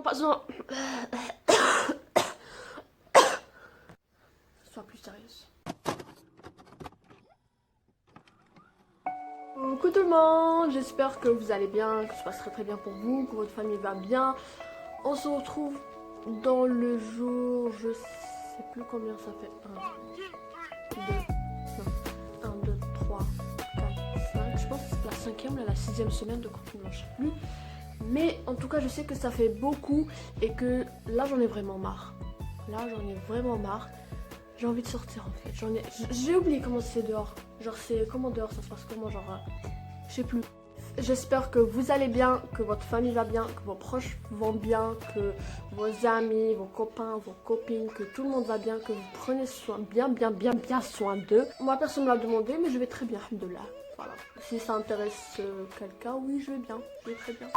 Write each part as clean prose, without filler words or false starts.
Non, pas non. Sois plus sérieuse. Coucou tout le monde, j'espère que vous allez bien, que ça se passe très bien pour vous, que votre famille va bien. On se retrouve dans le jour, je sais plus combien ça fait. 1, 2, 3, 4, 5. Je pense que c'est la 5e ou la 6e semaine de confinement, je sais plus. Mais en tout cas, je sais que ça fait beaucoup et que là, j'en ai vraiment marre. J'ai envie de sortir en fait. J'ai oublié comment c'est dehors. Genre, c'est comment dehors, ça se passe comment, genre, je sais plus. J'espère que vous allez bien, que votre famille va bien, que vos proches vont bien, que vos amis, vos copains, vos copines, que tout le monde va bien, que vous prenez bien soin d'eux. Moi, personne ne m'a demandé, mais je vais très bien, alhamdoulilah. Voilà. Si ça intéresse quelqu'un, oui, je vais très bien.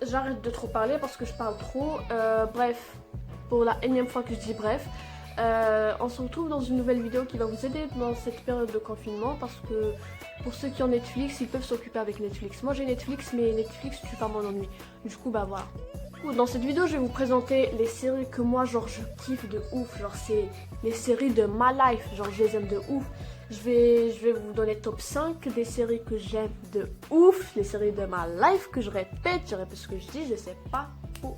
J'arrête de trop parler parce que je parle trop. Bref, pour la énième fois que je dis bref, on se retrouve dans une nouvelle vidéo qui va vous aider dans cette période de confinement parce que pour ceux qui ont Netflix, ils peuvent s'occuper avec Netflix. Moi j'ai Netflix, mais Netflix tue pas mon ennui. Du coup, bah voilà. Dans cette vidéo, je vais vous présenter les séries que moi, genre, je kiffe de ouf. Genre, c'est les séries de ma life. Genre, je les aime de ouf. Je vais vous donner top 5 des séries que j'aime de ouf. Les séries de ma life que je répète ce que je dis, je sais pas où. En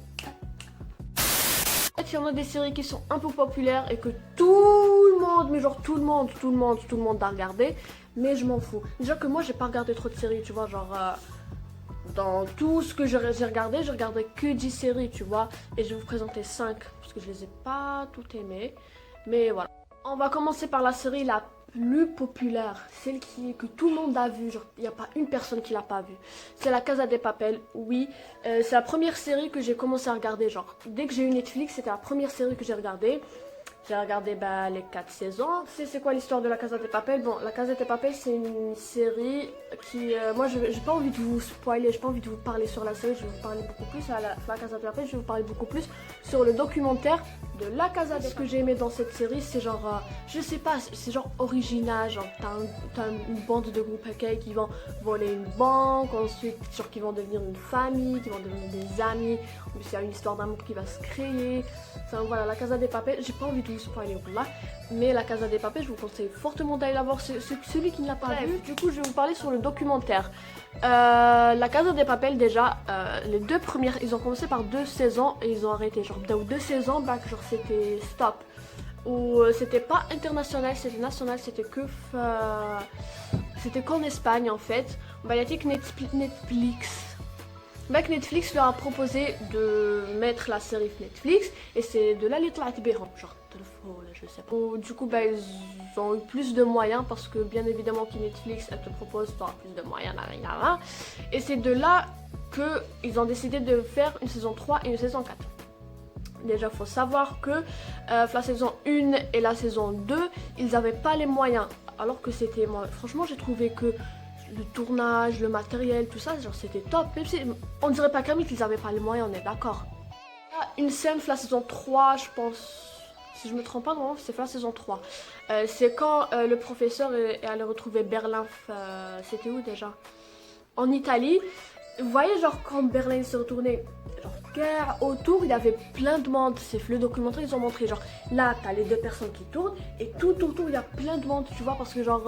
fait, il y en a des séries qui sont un peu populaires et que tout le monde, mais genre tout le monde a regardé. Mais je m'en fous. Déjà que moi, j'ai pas regardé trop de séries, tu vois, genre... dans tout ce que j'ai regardé que 10 séries, tu vois. Et je vais vous présenter 5 parce que je les ai pas toutes aimées. Mais voilà. On va commencer par la série la plus populaire, celle que tout le monde a vue. Genre, il n'y a pas une personne qui l'a pas vue. C'est La Casa de Papel, oui. C'est la première série que j'ai commencé à regarder. Genre, dès que j'ai eu Netflix, c'était la première série que j'ai regardée. J'ai regardé les 4 saisons. C'est quoi l'histoire de La Casa de Papel? Bon, La Casa de Papel, c'est une série qui... moi, j'ai pas envie de vous spoiler, j'ai pas envie de vous parler sur la série. Je vais vous parler beaucoup plus à la Casa de Papel. Je vais vous parler beaucoup plus sur le documentaire de La Casa de Papel. Ce que j'ai aimé dans cette série, c'est genre... je sais pas, c'est genre original. Genre, t'as une bande de groupes qui vont voler une banque. Ensuite, genre, qui vont devenir une famille, qui vont devenir des amis. En plus, il y a une histoire d'amour qui va se créer. Enfin, voilà, La Casa de Papel, j'ai pas envie de vous spoiler là, mais La Casa de Papel, je vous conseille fortement d'aller la voir, celui qui ne l'a pas vu. Du coup, je vais vous parler sur le documentaire. La Casa de Papel, déjà, les deux premières, ils ont commencé par 2 saisons et ils ont arrêté. Genre, 2 saisons, genre c'était stop. Ou c'était pas international, c'était national, c'était que... c'était qu'en Espagne en fait. Il y a que Netflix. Netflix leur a proposé de mettre la série Netflix et c'est de là les genre je sais pas. Du coup ils ont eu plus de moyens parce que bien évidemment que Netflix elle te propose plus de moyens là. Et c'est de là que ils ont décidé de faire une saison 3 et une saison 4. Déjà faut savoir que la saison 1 et la saison 2 ils n'avaient pas les moyens alors que c'était moi franchement j'ai trouvé que le tournage, le matériel, tout ça, genre c'était top. Même si on dirait pas qu'à qu'ils avaient pas les moyens, on est d'accord. Une scène, la saison 3, je pense, si je me trompe pas, non, c'est la saison 3. C'est quand le professeur est allé retrouver Berlin, c'était où déjà? En Italie. Vous voyez, genre quand Berlin s'est retourné, genre autour, il y avait plein de monde. C'est le documentaire, ils ont montré, genre là, t'as les 2 personnes qui tournent et tout autour, il y a plein de monde, tu vois, parce que genre...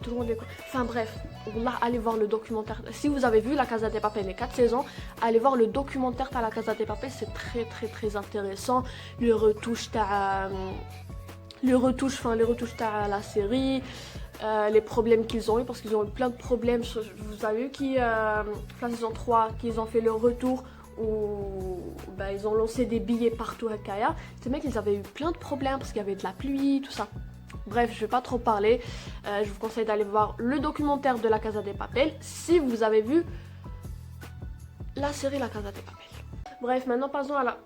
tout le monde est... Enfin bref, là, allez voir le documentaire. Si vous avez vu La Casa de Papel les 4 saisons, allez voir le documentaire de La Casa de Papel, c'est très intéressant. Les retouches à la série, les problèmes qu'ils ont eu, parce qu'ils ont eu plein de problèmes. Vous avez vu la saison 3, qu'ils ont fait le retour où ils ont lancé des billets partout à Kaya. Ces mecs, ils avaient eu plein de problèmes parce qu'il y avait de la pluie, tout ça. Bref, je vais pas trop parler. Je vous conseille d'aller voir le documentaire de La Casa de Papel si vous avez vu la série La Casa de Papel. Bref, maintenant passons à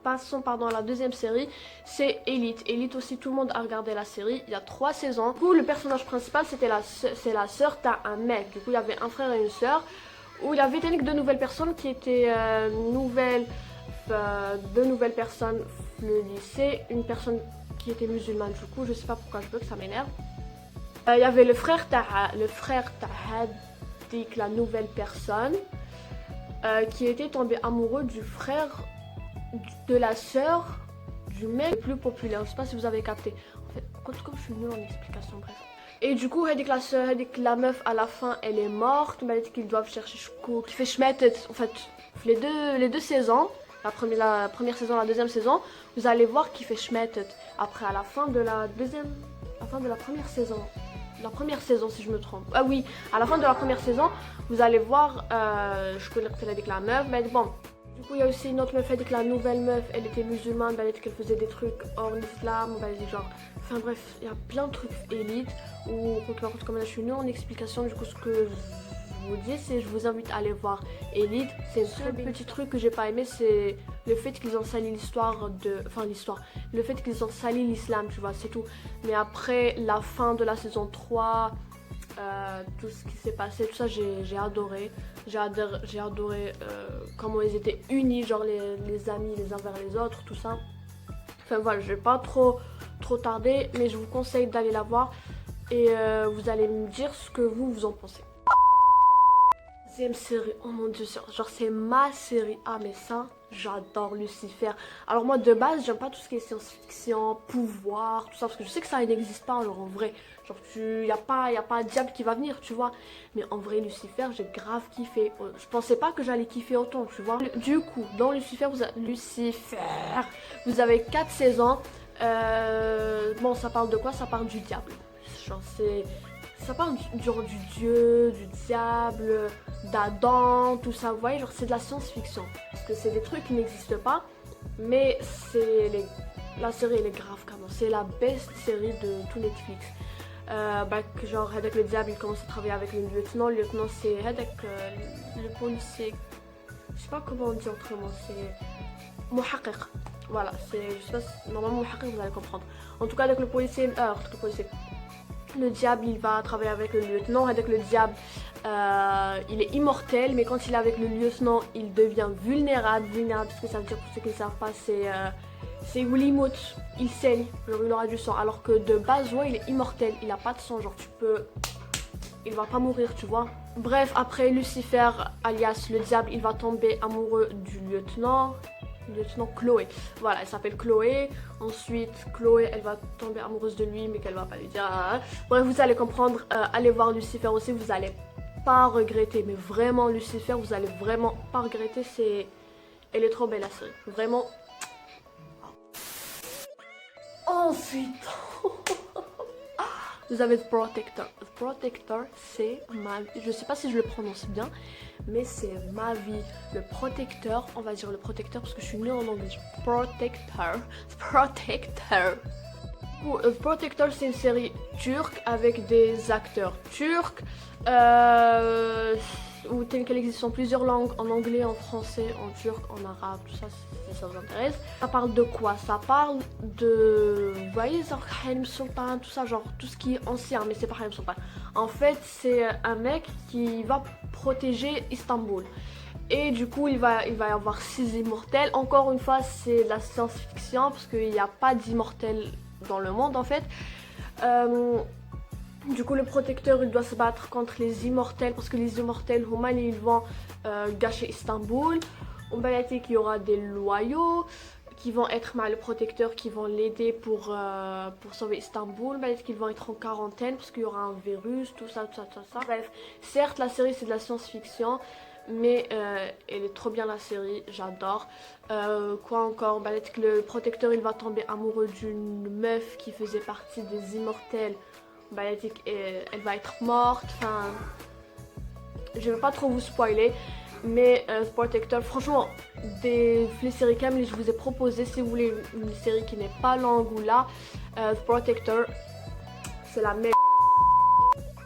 la deuxième série, c'est Elite. Elite aussi, tout le monde a regardé la série, il y a 3 saisons. Du coup, le personnage principal, c'est la sœur, t'as un mec. Du coup, il y avait un frère et une sœur, où il y avait 2 nouvelles personnes qui étaient deux nouvelles personnes le lycée, une personne qui était musulmane. Du coup, je sais pas pourquoi je veux que ça m'énerve. Il y avait le frère Tahad, la nouvelle personne. qui était tombé amoureux du frère de la sœur du mec le plus populaire. Je sais pas si vous avez capté. En fait, comme je suis nulle en explication, bref. Et du coup, la meuf à la fin, elle est morte. Mais elle dit qu'ils doivent chercher qui fait schmettet. En fait, les deux saisons, la première saison, la deuxième saison, vous allez voir qu'il fait schmettet. Après, à la fin de la première saison. La première saison, si je me trompe. Ah oui, à la fin de la première saison, vous allez voir, je connais avec la meuf, mais bon. Du coup, il y a aussi une autre meuf, elle dit que la nouvelle meuf, elle était musulmane, elle dit qu'elle faisait des trucs hors l'islam, genre. Enfin bref, il y a plein de trucs élites, ou comme je suis nulle en explication, du coup, ce que je vous dis, c'est je vous invite à aller voir Elite. C'est le petit truc que j'ai pas aimé, c'est le fait qu'ils ont sali le fait qu'ils ont sali l'islam, tu vois, c'est tout. Mais après la fin de la saison 3, tout ce qui s'est passé, tout ça, j'ai adoré. J'ai adoré comment ils étaient unis, genre les amis les uns vers les autres, tout ça. Enfin voilà, je vais pas trop tarder, mais je vous conseille d'aller la voir et vous allez me dire ce que vous en pensez. Deuxième série, oh mon dieu, genre c'est ma série. Ah mais ça, j'adore Lucifer. Alors moi de base, j'aime pas tout ce qui est science-fiction, pouvoir, tout ça, parce que je sais que ça n'existe pas, genre en vrai. Genre y a pas un diable qui va venir, tu vois. Mais en vrai, Lucifer, j'ai grave kiffé. Je pensais pas que j'allais kiffer autant, tu vois. Du coup, dans Lucifer, vous avez 4 saisons. Bon, ça parle de quoi? Ça parle du diable. Genre ça parle du dieu, du diable, d'Adam, tout ça, vous voyez, genre c'est de la science-fiction. Parce que c'est des trucs qui n'existent pas, mais la série elle est grave quand même. C'est la best série de tout Netflix. Genre avec le diable, il commence à travailler avec le lieutenant. Le lieutenant c'est le policier. Je sais pas comment on dit autrement, c'est Muhaqiq. Voilà, je sais pas, normalement Muhaqiq vous allez comprendre. En tout cas avec le policier, le diable il va travailler avec le lieutenant. Avec le diable il est immortel, mais quand il est avec le lieutenant il devient vulnérable. Ce que ça veut dire pour ceux qui ne savent pas, c'est Willymout, il saigne, genre il aura du sang, alors que de base ouais, il est immortel, il a pas de sang, genre il va pas mourir, tu vois. Bref, après Lucifer alias le diable, il va tomber amoureux du lieutenant Chloé. Voilà, elle s'appelle Chloé. Ensuite, Chloé, elle va tomber amoureuse de lui, mais qu'elle va pas lui dire. Bref, vous allez comprendre. Allez voir Lucifer aussi, vous allez pas regretter. Mais vraiment, Lucifer, vous allez vraiment pas regretter. Elle est trop belle la série. Vraiment. Ensuite, vous avez The Protector. The Protector, c'est ma vie. Je sais pas si je le prononce bien, mais c'est ma vie. Le protecteur, on va dire le protecteur parce que je suis nulle en anglais. Protector. The Protector, c'est une série turque avec des acteurs turcs. Où qu'elle existe en plusieurs langues, en anglais, en français, en turc, en arabe, tout ça, si ça vous intéresse. Ça parle de quoi? Ça parle de, vous voyez, genre Harim Sultan, tout ça, genre tout ce qui est ancien, mais c'est pas Harim Sultan. En fait, c'est un mec qui va protéger Istanbul. Et du coup, il va y avoir 6 immortels. Encore une fois, c'est de la science-fiction, parce qu'il n'y a pas d'immortels dans le monde, en fait. Du coup, le protecteur, il doit se battre contre les immortels parce que les immortels, ils vont gâcher Istanbul. On va dire qu'il y aura des loyaux qui vont être le protecteur, qui vont l'aider pour sauver Istanbul. On va dire qu'ils vont être en quarantaine parce qu'il y aura un virus, tout ça. Bref, certes, la série, c'est de la science-fiction, mais elle est trop bien la série, j'adore. Quoi encore? On va dire que le protecteur, il va tomber amoureux d'une meuf qui faisait partie des immortels. Elle va être morte, enfin je vais pas trop vous spoiler, mais Protector, franchement les séries Camel, je vous ai proposé, si vous voulez une série qui n'est pas longue ou là, Protector c'est la meilleure.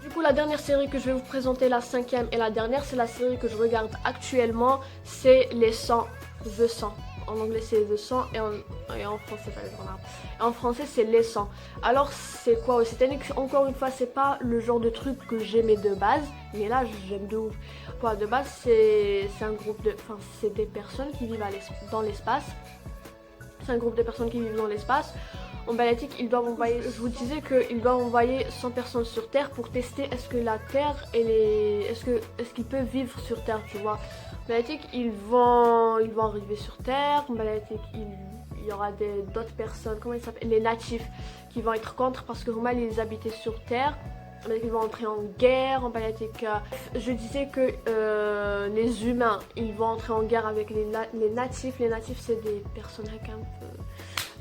Du coup, la dernière série que je vais vous présenter, la 5e et la dernière, c'est la série que je regarde actuellement, c'est Les 100, The 100. En anglais c'est The 100 et en français en français c'est Les 100. Alors c'est quoi aussi? Encore une fois, c'est pas le genre de truc que j'aimais de base, mais là j'aime de ouf. Quoi, de base c'est un groupe de, enfin c'est des personnes qui vivent dans l'espace. C'est un groupe de personnes qui vivent dans l'espace. En balatique, ils doivent envoyer, je vous disais qu'ils doivent envoyer 100 personnes sur Terre pour tester est-ce que la Terre, est-ce qu'ils peuvent vivre sur Terre, tu vois. En balatique, ils vont arriver sur Terre. En balatique, il y aura d'autres personnes, comment ils s'appellent, les natifs, qui vont être contre parce que Huma, ils habitaient sur Terre. Ils vont entrer en guerre. En balatique, je disais que les humains, ils vont entrer en guerre avec les natifs. Les natifs, c'est des personnes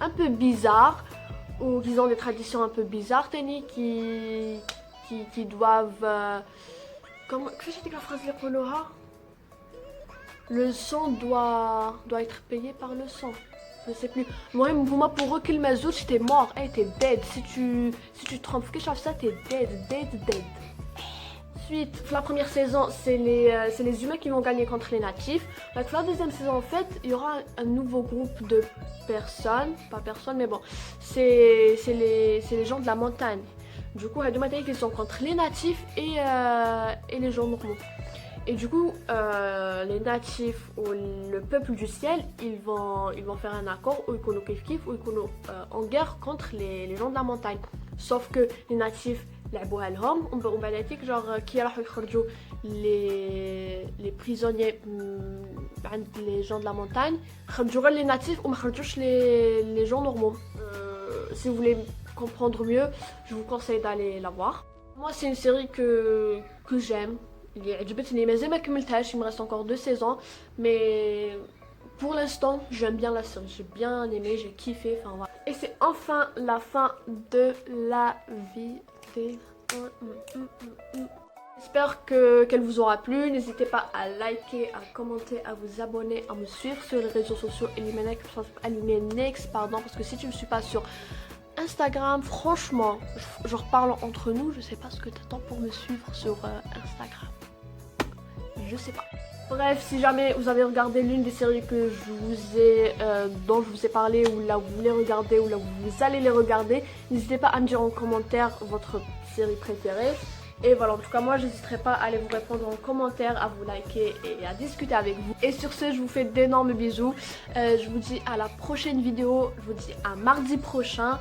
un peu bizarres, ou qui ont des traditions un peu bizarres, Tani, qui doivent... comment... Qu'est-ce que c'est que la phrase de le sang doit être payé par le sang. Je sais plus. Moi, pour eux, qu'il mazout, t'es mort. Hey, t'es dead. Si tu te trompes, que je ça, t'es dead. Ensuite, la première saison, c'est les humains qui vont gagner contre les natifs. Donc, la deuxième saison, en fait, il y aura un nouveau groupe de personnes. Pas personnes, mais bon. C'est les gens de la montagne. Du coup, il y a deux qui sont contre les natifs et les gens normaux. Et du coup, les natifs ou le peuple du ciel, ils vont faire un accord où ils connaissent kif ou ils connaissent en guerre contre les gens de la montagne. Sauf que les natifs, on va dire genre qui a les prisonniers les gens de la montagne, les natifs ou les gens normaux. Si vous voulez comprendre mieux, je vous conseille d'aller la voir. Moi, c'est une série que j'aime. Il me reste encore 2 saisons, mais pour l'instant j'aime bien la série, j'ai bien aimé, j'ai kiffé, enfin voilà. Et c'est enfin la fin de la vidéo. J'espère qu'elle vous aura plu. N'hésitez pas à liker, à commenter, à vous abonner, à me suivre sur les réseaux sociaux Elimenex, pardon, parce que si tu ne me suis pas sur Instagram, franchement, je reparle entre nous, je sais pas ce que t'attends pour me suivre sur Instagram. Je sais pas. Bref, si jamais vous avez regardé l'une des séries que dont je vous ai parlé, ou là vous voulez regarder, ou là vous allez les regarder, n'hésitez pas à me dire en commentaire votre série préférée. Et voilà, en tout cas moi je n'hésiterai pas à aller vous répondre en commentaire, à vous liker et à discuter avec vous. Et sur ce, je vous fais d'énormes bisous. Je vous dis à la prochaine vidéo, je vous dis à mardi prochain.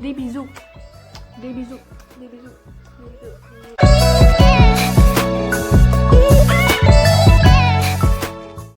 Des bisous. Des bisous. Des bisous. Des bisous.